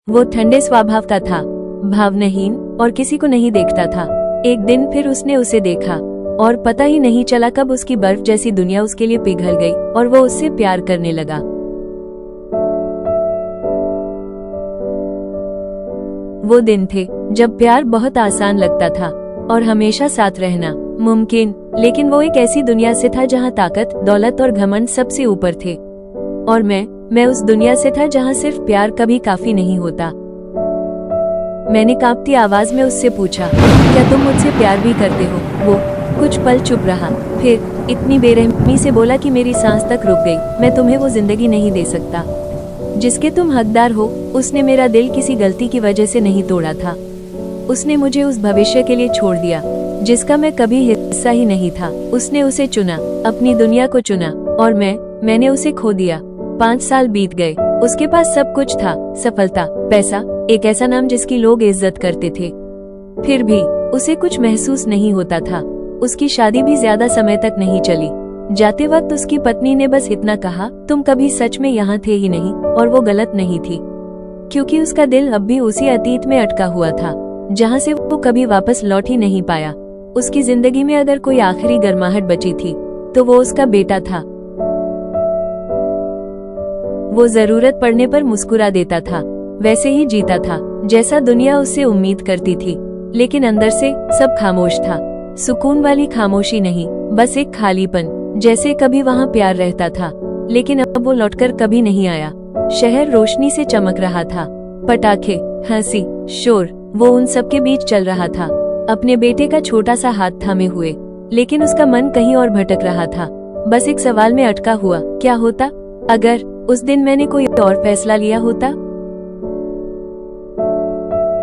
वो ठंडे स्वभाव का था, भावनाहीन और किसी को नहीं देखता था। एक दिन फिर उसने उसे देखा और पता ही नहीं चला कब उसकी बर्फ जैसी दुनिया उसके लिए पिघल गई और वो उससे प्यार करने लगा। वो दिन थे जब प्यार बहुत आसान लगता था और हमेशा साथ रहना मुमकिन, लेकिन वो एक ऐसी दुनिया से था जहाँ ताकत, दौलत और घमंड सबसे ऊपर थे। और मैं उस दुनिया से था जहाँ सिर्फ प्यार कभी काफी नहीं होता। मैंने कांपती आवाज में उससे पूछा, क्या तुम मुझसे प्यार भी करते हो? वो कुछ पल चुप रहा, फिर इतनी बेरहमी से बोला कि मेरी सांस तक रुक गई। मैं तुम्हें वो जिंदगी नहीं दे सकता जिसके तुम हकदार हो। उसने मेरा दिल किसी गलती की वजह से नहीं तोड़ा था। उसने मुझे उस भविष्य के लिए छोड़ दिया जिसका मैं कभी हिस्सा ही नहीं था। उसने उसे चुना, अपनी दुनिया को चुना, और मैंने उसे खो दिया। 5 साल बीत गए। उसके पास सब कुछ था, सफलता, पैसा, एक ऐसा नाम जिसकी लोग इज्जत करते थे। फिर भी उसे कुछ महसूस नहीं होता था। उसकी शादी भी ज्यादा समय तक नहीं चली। जाते वक्त उसकी पत्नी ने बस इतना कहा, तुम कभी सच में यहाँ थे ही नहीं। और वो गलत नहीं थी, क्योंकि उसका दिल अब भी उसी अतीत में अटका हुआ था जहाँ से वो कभी वापस लौट ही नहीं पाया। उसकी जिंदगी में अगर कोई आखिरी गर्माहट बची थी तो वो उसका बेटा था। वो जरूरत पड़ने पर मुस्कुरा देता था, वैसे ही जीता था जैसा दुनिया उससे उम्मीद करती थी। लेकिन अंदर से सब खामोश था। सुकून वाली खामोशी नहीं, बस एक खालीपन, जैसे कभी वहाँ प्यार रहता था लेकिन अब वो लौटकर कभी नहीं आया। शहर रोशनी से चमक रहा था, पटाखे, हंसी, शोर, वो उन सब के बीच चल रहा था, अपने बेटे का छोटा सा हाथ थामे हुए। लेकिन उसका मन कहीं और भटक रहा था, बस एक सवाल में अटका हुआ, क्या होता अगर उस दिन मैंने कोई और फैसला लिया होता?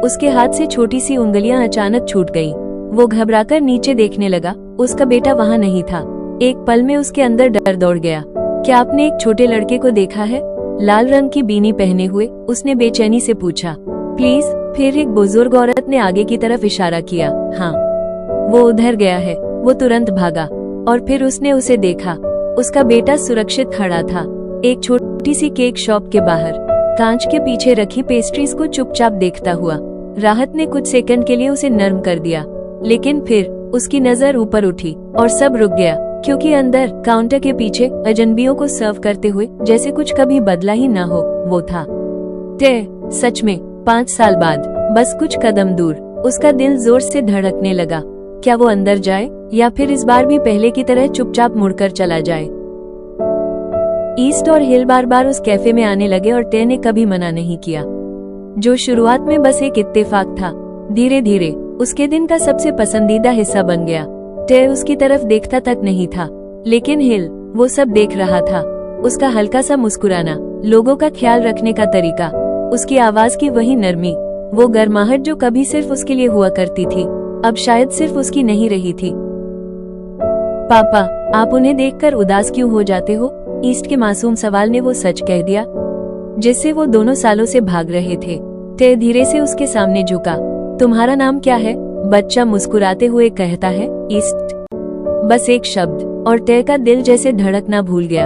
उसके हाथ से छोटी सी उंगलियां अचानक छूट गईं। वो घबराकर नीचे देखने लगा। उसका बेटा वहां नहीं था। एक पल में उसके अंदर डर दौड़ गया। क्या आपने एक छोटे लड़के को देखा है? लाल रंग की बीनी पहने हुए, उसने बेचैनी से पूछा। प्लीज? फिर एक बुजुर्ग औरत ने आगे की तरफ इशारा किया। हाँ, वो उधर गया है। वो तुरंत भागा और फिर उसने उसे देखा। उसका बेटा सुरक्षित खड़ा था, एक छोटी सी केक शॉप के बाहर, कांच के पीछे रखी पेस्ट्रीज को चुपचाप देखता हुआ। राहत ने कुछ सेकंड के लिए उसे नर्म कर दिया, लेकिन फिर उसकी नजर ऊपर उठी और सब रुक गया, क्योंकि अंदर काउंटर के पीछे अजनबियों को सर्व करते हुए जैसे कुछ कभी बदला ही ना हो, वो था सच में 5 साल बाद, बस कुछ कदम दूर। उसका दिल जोर से धड़कने लगा। क्या वो अंदर जाए या फिर इस बार भी पहले की तरह चुपचाप मुड़कर चला जाए? ईस्ट और हिल बार बार उस कैफे में आने लगे और टे ने कभी मना नहीं किया। जो शुरुआत में बस एक इत्तेफाक था, धीरे धीरे उसके दिन का सबसे पसंदीदा हिस्सा बन गया। टे उसकी तरफ देखता तक नहीं था, लेकिन हिल वो सब देख रहा था। उसका हल्का सा मुस्कुराना, लोगों का ख्याल रखने का तरीका, उसकी आवाज की वही नरमी, वो गर्माहट जो कभी सिर्फ उसके लिए हुआ करती थी, अब शायद सिर्फ उसकी नहीं रही थी। पापा, आप उन्हें देखकर उदास क्यों हो जाते हो? ईस्ट के मासूम सवाल ने वो सच कह दिया जिससे वो दोनों सालों से भाग रहे थे। टे धीरे से उसके सामने झुका। तुम्हारा नाम क्या है? बच्चा मुस्कुराते हुए कहता है, ईस्ट। बस एक शब्द, और टे का दिल जैसे धड़कना भूल गया।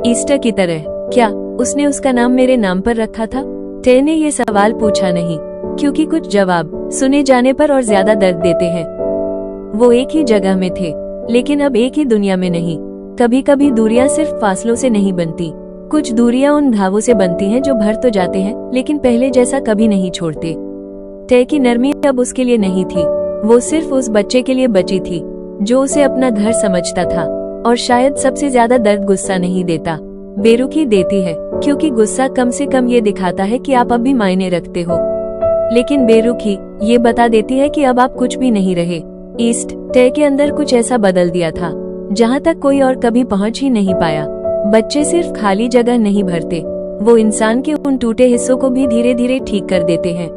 ईस्टर की तरह। क्या उसने उसका नाम मेरे नाम पर रखा था? टे ने ये सवाल पूछा नहीं, क्योंकि कुछ जवाब सुने जाने पर और ज्यादा दर्द देते हैं। वो एक ही जगह में थे, लेकिन अब एक ही दुनिया में नहीं। कभी कभी दूरियां सिर्फ फासलों से नहीं बनती, कुछ दूरियां उन घावों से बनती हैं जो भर तो जाते हैं लेकिन पहले जैसा कभी नहीं छोड़ते। टे की नरमी अब उसके लिए नहीं थी, वो सिर्फ उस बच्चे के लिए बची थी जो उसे अपना घर समझता था। और शायद सबसे ज्यादा दर्द गुस्सा नहीं देता, बेरुखी देती है, क्योंकि गुस्सा कम से कम ये दिखाता है कि आप अब भी मायने रखते हो, लेकिन बेरुखी ये बता देती है कि अब आप कुछ भी नहीं रहे। ईस्ट टे के अंदर कुछ ऐसा बदल दिया था जहाँ तक कोई और कभी पहुँच ही नहीं पाया। बच्चे सिर्फ खाली जगह नहीं भरते, वो इंसान के उन टूटे हिस्सों को भी धीरे धीरे ठीक कर देते हैं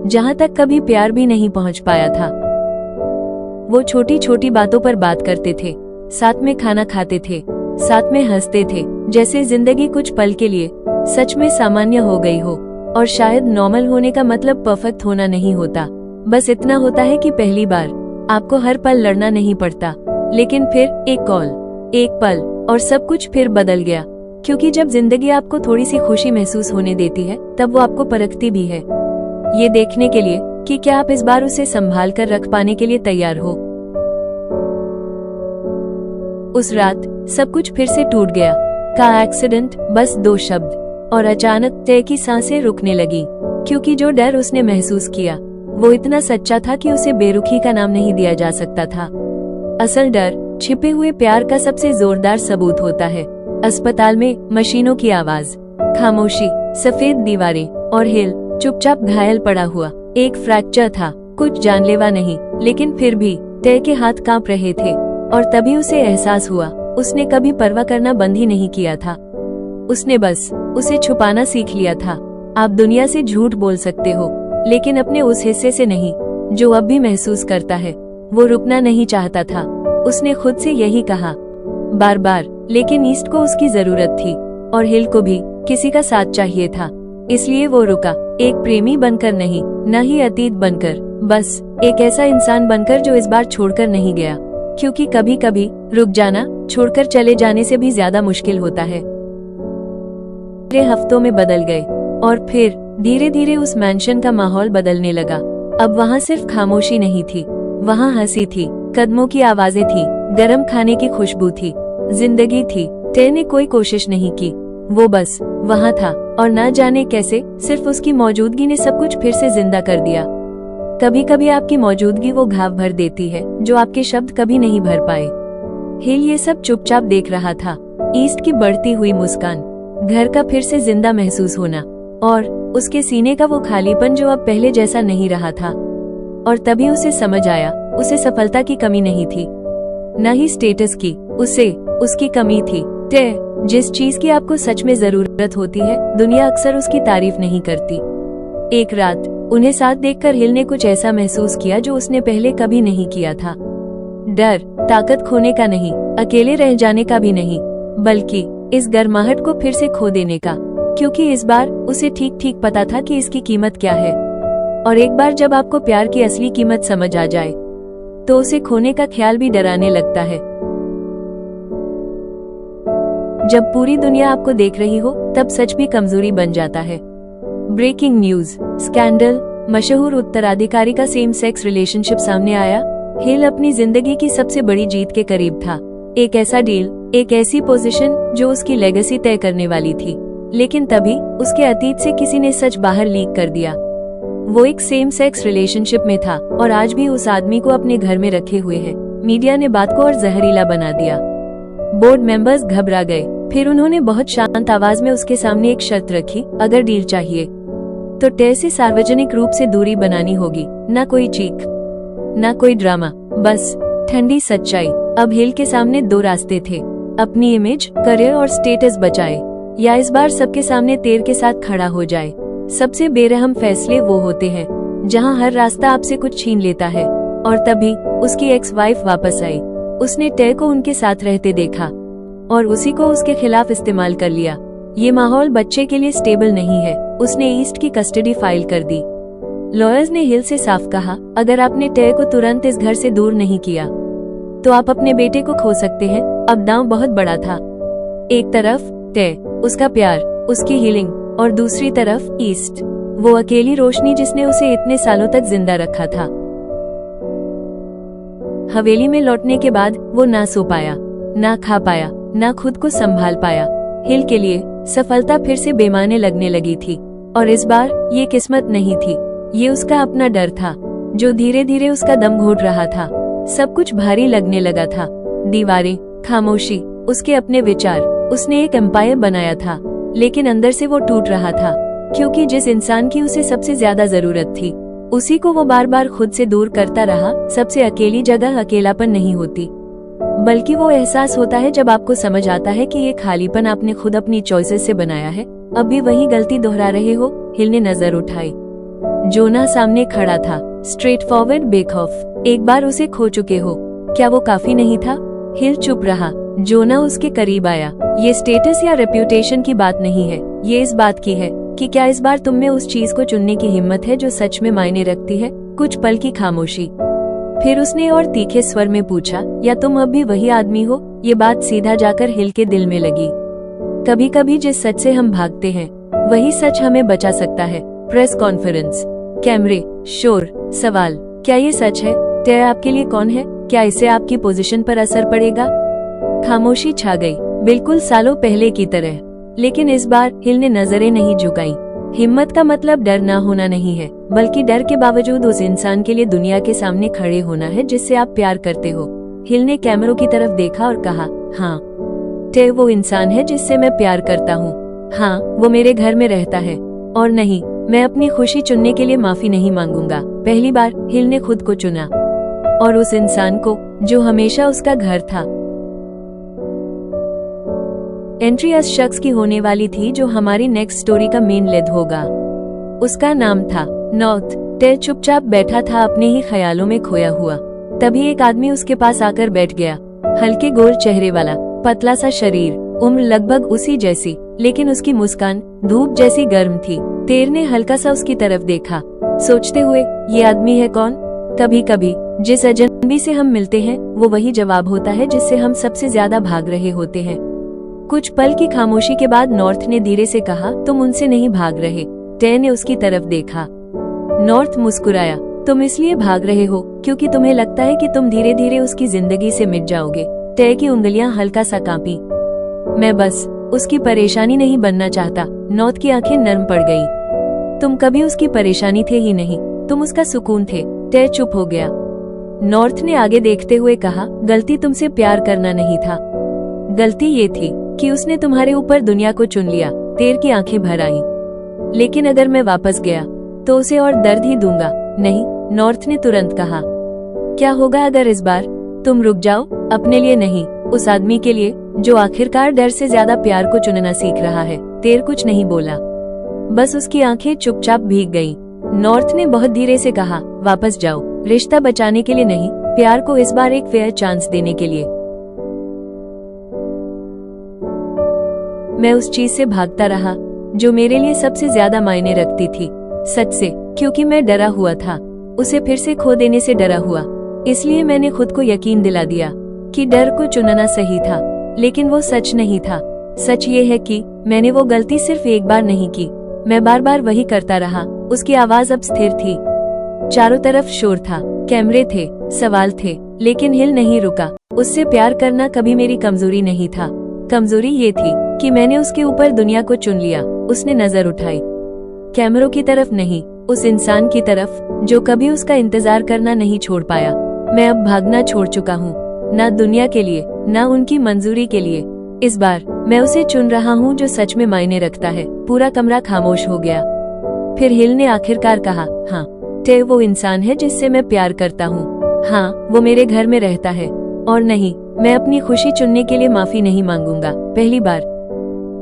जहाँ तक कभी प्यार भी नहीं पहुँच पाया था। वो छोटी छोटी बातों पर बात करते थे, साथ में खाना खाते थे, साथ में हंसते थे, जैसे जिंदगी कुछ पल के लिए सच में सामान्य हो गई हो। और शायद नॉर्मल होने का मतलब परफेक्ट होना नहीं होता, बस इतना होता है कि पहली बार आपको हर पल लड़ना नहीं पड़ता। लेकिन फिर एक कॉल, एक पल, और सब कुछ फिर बदल गया। क्योंकि जब जिंदगी आपको थोड़ी सी खुशी महसूस होने देती है तब वो आपको परखती भी है, ये देखने के लिए कि क्या आप इस बार उसे संभाल कर रख पाने के लिए तैयार हो। उस रात सब कुछ फिर से टूट गया। कार एक्सीडेंट, बस 2 शब्द, और अचानक तय की सांसें रुकने लगी, क्योंकि जो डर उसने महसूस किया वो इतना सच्चा था कि उसे बेरुखी का नाम नहीं दिया जा सकता था। असल डर छिपे हुए प्यार का सबसे जोरदार सबूत होता है। अस्पताल में मशीनों की आवाज, खामोशी, सफेद दीवारें और हिल चुपचाप घायल पड़ा हुआ। एक फ्रैक्चर था, कुछ जानलेवा नहीं, लेकिन फिर भी तय के हाथ कांप रहे थे। और तभी उसे एहसास हुआ, उसने कभी परवाह करना बंद ही नहीं किया था। उसने बस उसे छुपाना सीख लिया था। आप दुनिया से झूठ बोल सकते हो, लेकिन अपने उस हिस्से से नहीं जो अब भी महसूस करता है। वो रुकना नहीं चाहता था, उसने खुद से यही कहा बार बार, लेकिन ईस्ट को उसकी जरूरत थी और हिल को भी किसी का साथ चाहिए था। इसलिए वो रुका, एक प्रेमी बनकर नहीं, न ही अतीत बनकर, बस एक ऐसा इंसान बनकर जो इस बार छोड़कर नहीं गया, क्योंकि कभी कभी रुक जाना छोड़कर चले जाने से भी ज्यादा मुश्किल होता है। पूरे हफ्तों में बदल गए और फिर धीरे धीरे उस मैंशन का माहौल बदलने लगा। अब वहाँ सिर्फ खामोशी नहीं थी, वहाँ हंसी थी, कदमों की आवाजें थी, गरम खाने की खुशबू थी, जिंदगी थी। तय ने कोई कोशिश नहीं की, वो बस वहाँ था और ना जाने कैसे सिर्फ उसकी मौजूदगी ने सब कुछ फिर से जिंदा कर दिया। कभी कभी आपकी मौजूदगी वो घाव भर देती है जो आपके शब्द कभी नहीं भर पाए। हिल ये सब चुपचाप देख रहा था, ईस्ट की बढ़ती हुई मुस्कान, घर का फिर से जिंदा महसूस होना और उसके सीने का वो खालीपन जो अब पहले जैसा नहीं रहा था। और तभी उसे समझ आया, उसे सफलता की कमी नहीं थी, न ही स्टेटस की, उसे उसकी कमी थी। तय जिस चीज की आपको सच में जरूरत होती है, दुनिया अक्सर उसकी तारीफ नहीं करती। एक रात उन्हें साथ देखकर हिल ने कुछ ऐसा महसूस किया जो उसने पहले कभी नहीं किया था। डर ताकत खोने का नहीं, अकेले रह जाने का भी नहीं, बल्कि इस गर्माहट को फिर से खो देने का, क्योंकि इस बार उसे ठीक ठीक पता था कि इसकी कीमत क्या है। और एक बार जब आपको प्यार की असली कीमत समझ आ जाए तो उसे खोने का ख्याल भी डराने लगता है। जब पूरी दुनिया आपको देख रही हो तब सच भी कमजोरी बन जाता है। ब्रेकिंग न्यूज, स्कैंडल, मशहूर उत्तराधिकारी का सेम सेक्स रिलेशनशिप सामने आया। हिल अपनी जिंदगी की सबसे बड़ी जीत के करीब था। एक ऐसा डील, एक ऐसी पोजीशन जो उसकी लेगेसी तय करने वाली थी। लेकिन तभी उसके अतीत से किसी ने सच बाहर लीक कर दिया। वो एक सेम सेक्स रिलेशनशिप में था और आज भी उस आदमी को अपने घर में रखे हुए है। मीडिया ने बात को और जहरीला बना दिया। बोर्ड मेंबर्स घबरा गए। फिर उन्होंने बहुत शांत आवाज में उसके सामने एक शर्त रखी, अगर डील चाहिए तो तय से सार्वजनिक रूप से दूरी बनानी होगी। ना कोई चीख, ना कोई ड्रामा, बस ठंडी सच्चाई। अब हिल के सामने 2 रास्ते थे, अपनी इमेज, करियर और स्टेटस बचाए, या इस बार सबके सामने तेर के साथ खड़ा हो जाए। सबसे बेरहम फैसले वो होते हैं जहां हर रास्ता आपसे कुछ छीन लेता है। और तभी उसकी एक्स वाइफ वापस आई। उसने तय को उनके साथ रहते देखा और उसी को उसके खिलाफ इस्तेमाल कर लिया। ये माहौल बच्चे के लिए स्टेबल नहीं है। उसने ईस्ट की कस्टडी फाइल कर दी। लॉयर्स ने हिल से साफ कहा, अगर आपने तय को तुरंत इस घर से दूर नहीं किया तो आप अपने बेटे को खो सकते हैं। अब दांव बहुत बड़ा था। एक तरफ तय, उसका प्यार, उसकी हीलिंग, और दूसरी तरफ ईस्ट, वो अकेली रोशनी जिसने उसे इतने सालों तक जिंदा रखा था। हवेली में लौटने के बाद वो ना सो पाया, ना खा पाया, ना खुद को संभाल पाया। हिल के लिए सफलता फिर से बेमाने लगने लगी थी और इस बार ये किस्मत नहीं थी, ये उसका अपना डर था जो धीरे धीरे उसका दम घोट रहा था। सब कुछ भारी लगने लगा था, दीवारें, खामोशी, उसके अपने विचार। उसने एक एम्पायर बनाया था लेकिन अंदर से वो टूट रहा था, क्योंकि जिस इंसान की उसे सबसे ज्यादा जरूरत थी उसी को वो बार बार खुद से दूर करता रहा। सबसे अकेली जगह अकेलापन नहीं होती, बल्कि वो एहसास होता है जब आपको समझ आता है कि ये खालीपन आपने खुद अपनी चॉइसेस से बनाया है। अब भी वही गलती दोहरा रहे हो। हिल ने नजर उठाई। जोना सामने खड़ा था, स्ट्रेट फॉरवर्ड, बेखौफ। एक बार उसे खो चुके हो, क्या वो काफी नहीं था? हिल चुप रहा। जोना उसके करीब आया। ये स्टेटस या रेप्यूटेशन की बात नहीं है, ये इस बात की है कि क्या इस बार तुम में उस चीज को चुनने की हिम्मत है जो सच में मायने रखती है। कुछ पल की खामोशी, फिर उसने और तीखे स्वर में पूछा, या तुम अब भी वही आदमी हो? ये बात सीधा जाकर हिल के दिल में लगी। कभी कभी जिस सच से हम भागते हैं वही सच हमें बचा सकता है। प्रेस कॉन्फ्रेंस, कैमरे, शोर, सवाल, क्या ये सच है? तय आपके लिए कौन है? क्या इससे आपकी पोजीशन पर असर पड़ेगा? खामोशी छा गई, बिल्कुल सालों पहले की तरह। लेकिन इस बार हिल ने नजरें नहीं झुकाई। हिम्मत का मतलब डर ना होना नहीं है, बल्कि डर के बावजूद उस इंसान के लिए दुनिया के सामने खड़े होना है जिससे आप प्यार करते हो। हिल ने कैमरों की तरफ देखा और कहा, हाँ, तय वो इंसान है जिससे मैं प्यार करता हूँ। हाँ, वो मेरे घर में रहता है। और नहीं, मैं अपनी खुशी चुनने के लिए माफी नहीं मांगूंगा। पहली बार हिल ने खुद को चुना, और उस इंसान को जो हमेशा उसका घर था। एंट्री उस शख्स की होने वाली थी जो हमारी नेक्स्ट स्टोरी का मेन लीड होगा। उसका नाम था नॉर्थ। टे चुपचाप बैठा था, अपने ही ख्यालों में खोया हुआ। तभी एक आदमी उसके पास आकर बैठ गया। हल्के गोल चेहरे वाला, पतला सा शरीर, उम्र लगभग उसी जैसी, लेकिन उसकी मुस्कान धूप जैसी गर्म थी। टेर ने हल्का सा उसकी तरफ देखा, सोचते हुए, ये आदमी है कौन? कभी कभी जिस अजनबी से हम मिलते हैं वो वही जवाब होता है जिससे हम सबसे ज्यादा भाग रहे होते हैं। कुछ पल की खामोशी के बाद नॉर्थ ने धीरे से कहा, तुम उनसे नहीं भाग रहे। टे ने उसकी तरफ देखा। नॉर्थ मुस्कुराया, तुम इसलिए भाग रहे हो क्योंकि तुम्हें लगता है कि तुम धीरे धीरे उसकी जिंदगी से मिट जाओगे। टे की उंगलियां हल्का सा कांपी। मैं बस उसकी परेशानी नहीं बनना चाहता। नॉर्थ की आंखें नर्म पड़ गई। तुम कभी उसकी परेशानी थे ही नहीं, तुम उसका सुकून थे। टे चुप हो गया। नॉर्थ ने आगे देखते हुए कहा, गलती तुमसे प्यार करना नहीं था, गलती ये थी कि उसने तुम्हारे ऊपर दुनिया को चुन लिया। टेर की आंखें भर आईं। लेकिन अगर मैं वापस गया तो उसे और दर्द ही दूंगा। नहीं, नॉर्थ ने तुरंत कहा। क्या होगा अगर इस बार तुम रुक जाओ? अपने लिए नहीं, उस आदमी के लिए जो आखिरकार डर से ज्यादा प्यार को चुनना सीख रहा है। टेर कुछ नहीं बोला, बस उसकी आंखें चुपचाप भीग गईं। नॉर्थ ने बहुत धीरे से कहा, वापस जाओ, रिश्ता बचाने के लिए नहीं, प्यार को इस बार एक फेयर चांस देने के लिए। मैं उस चीज से भागता रहा जो मेरे लिए सबसे ज्यादा मायने रखती थी, सच से, क्योंकि मैं डरा हुआ था, उसे फिर से खो देने से डरा हुआ। इसलिए मैंने खुद को यकीन दिला दिया कि डर को चुनना सही था, लेकिन वो सच नहीं था। सच ये है कि मैंने वो गलती सिर्फ एक बार नहीं की, मैं बार बार वही करता रहा। उसकी आवाज अब स्थिर थी। चारों तरफ शोर था, कैमरे थे, सवाल थे, लेकिन हिल नहीं रुका। उससे प्यार करना कभी मेरी कमजोरी नहीं था। कमजोरी ये थी कि मैंने उसके ऊपर दुनिया को चुन लिया। उसने नजर उठाई, कैमरों की तरफ नहीं, उस इंसान की तरफ जो कभी उसका इंतजार करना नहीं छोड़ पाया। मैं अब भागना छोड़ चुका हूँ, ना दुनिया के लिए, ना उनकी मंजूरी के लिए। इस बार मैं उसे चुन रहा हूँ जो सच में मायने रखता है। पूरा कमरा खामोश हो गया। फिर हिल ने आखिरकार कहा, हाँ, टे वो इंसान है जिससे मैं प्यार करता हूँ। हाँ, वो मेरे घर में रहता है। और नहीं, मैं अपनी खुशी चुनने के लिए माफी नहीं मांगूंगा। पहली बार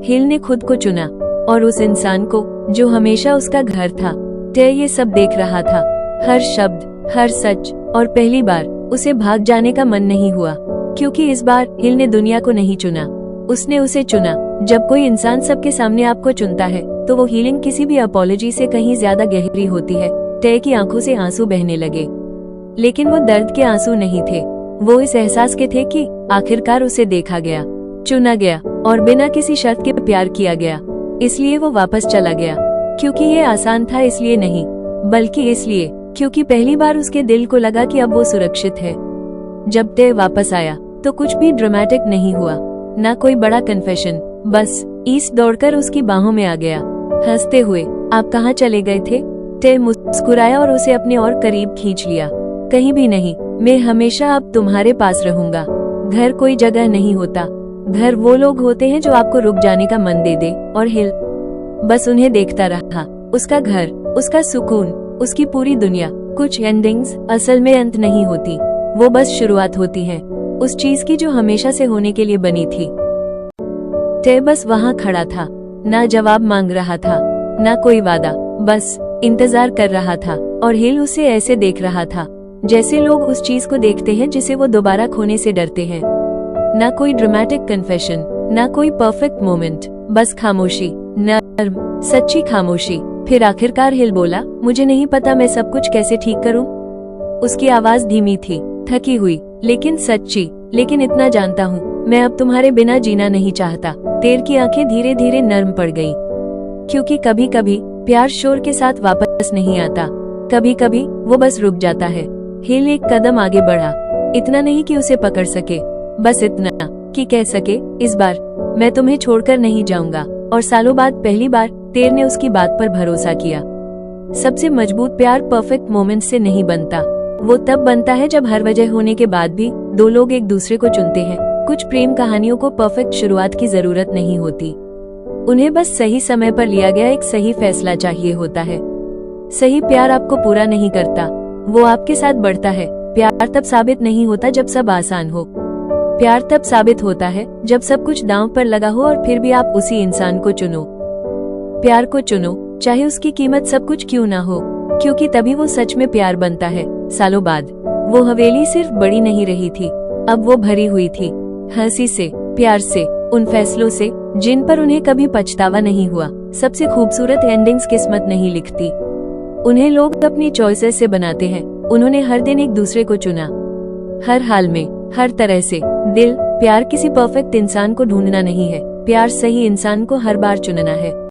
हिल ने खुद को चुना, और उस इंसान को जो हमेशा उसका घर था। टे ये सब देख रहा था, हर शब्द, हर सच, और पहली बार उसे भाग जाने का मन नहीं हुआ, क्योंकि इस बार हिल ने दुनिया को नहीं चुना, उसने उसे चुना। जब कोई इंसान सबके सामने आपको चुनता है तो वो हीलिंग किसी भी अपॉलॉजी से कहीं ज्यादा गहरी होती है। टे की आंखों से आंसू बहने लगे, लेकिन वो दर्द के आंसू नहीं थे, वो इस एहसास के थे कि आखिरकार उसे देखा गया, चुना गया, और बिना किसी शर्त के प्यार किया गया। इसलिए वो वापस चला गया, क्योंकि ये आसान था इसलिए नहीं, बल्कि इसलिए क्योंकि पहली बार उसके दिल को लगा कि अब वो सुरक्षित है। जब टे वापस आया तो कुछ भी ड्रामेटिक नहीं हुआ, ना कोई बड़ा कन्फेशन, बस ईस्ट दौड़कर उसकी बाहों में आ गया, हंसते हुए, आप कहाँ चले गए थे? टे मुस्कुराया और उसे अपने और करीब खींच लिया। कहीं भी नहीं, मैं हमेशा अब तुम्हारे पास रहूंगा। घर कोई जगह नहीं होता, घर वो लोग होते हैं जो आपको रुक जाने का मन दे दे। और हिल बस उन्हें देखता रहा, उसका घर, उसका सुकून, उसकी पूरी दुनिया। कुछ एंडिंग्स असल में अंत नहीं होती, वो बस शुरुआत होती है उस चीज की जो हमेशा से होने के लिए बनी थी। टे बस वहाँ खड़ा था, ना जवाब मांग रहा था, ना कोई वादा, बस इंतजार कर रहा था। और हिल उसे ऐसे देख रहा था जैसे लोग उस चीज को देखते हैं जिसे वो दोबारा खोने से डरते हैं। ना कोई ड्रामेटिक कन्फेशन, ना कोई परफेक्ट मोमेंट, बस खामोशी, नर्म, सच्ची खामोशी। फिर आखिरकार हिल बोला, मुझे नहीं पता मैं सब कुछ कैसे ठीक करूं। उसकी आवाज धीमी थी, थकी हुई, लेकिन सच्ची। लेकिन इतना जानता हूँ, मैं अब तुम्हारे बिना जीना नहीं चाहता। तेर की आंखें धीरे धीरे नर्म पड़ गईं, क्योंकि कभी कभी प्यार शोर के साथ वापस नहीं आता, कभी कभी वो बस रुक जाता है। हिल एक कदम आगे बढ़ा, इतना नहीं कि उसे पकड़ सके, बस इतना कि कह सके, इस बार मैं तुम्हें छोड़कर नहीं जाऊंगा। और सालों बाद पहली बार तेर ने उसकी बात पर भरोसा किया। सबसे मजबूत प्यार परफेक्ट मोमेंट्स से नहीं बनता, वो तब बनता है जब हर वजह होने के बाद भी दो लोग एक दूसरे को चुनते हैं। कुछ प्रेम कहानियों को परफेक्ट शुरुआत की जरूरत नहीं होती, उन्हें बस सही समय पर लिया गया एक सही फैसला चाहिए होता है। सही प्यार आपको पूरा नहीं करता, वो आपके साथ बढ़ता है। प्यार तब साबित नहीं होता जब सब आसान हो, प्यार तब साबित होता है जब सब कुछ दांव पर लगा हो और फिर भी आप उसी इंसान को चुनो। प्यार को चुनो, चाहे उसकी कीमत सब कुछ क्यों ना हो, क्योंकि तभी वो सच में प्यार बनता है। सालों बाद वो हवेली सिर्फ बड़ी नहीं रही थी, अब वो भरी हुई थी हंसी से, प्यार से, उन फैसलों से जिन पर उन्हें कभी पछतावा नहीं हुआ। सबसे खूबसूरत एंडिंग्स किस्मत नहीं लिखती, उन्हें लोग अपनी चॉइसेस से बनाते हैं। उन्होंने हर दिन एक दूसरे को चुना, हर हाल में, हर तरह से। प्यार किसी परफेक्ट इंसान को ढूंढना नहीं है, प्यार सही इंसान को हर बार चुनना है।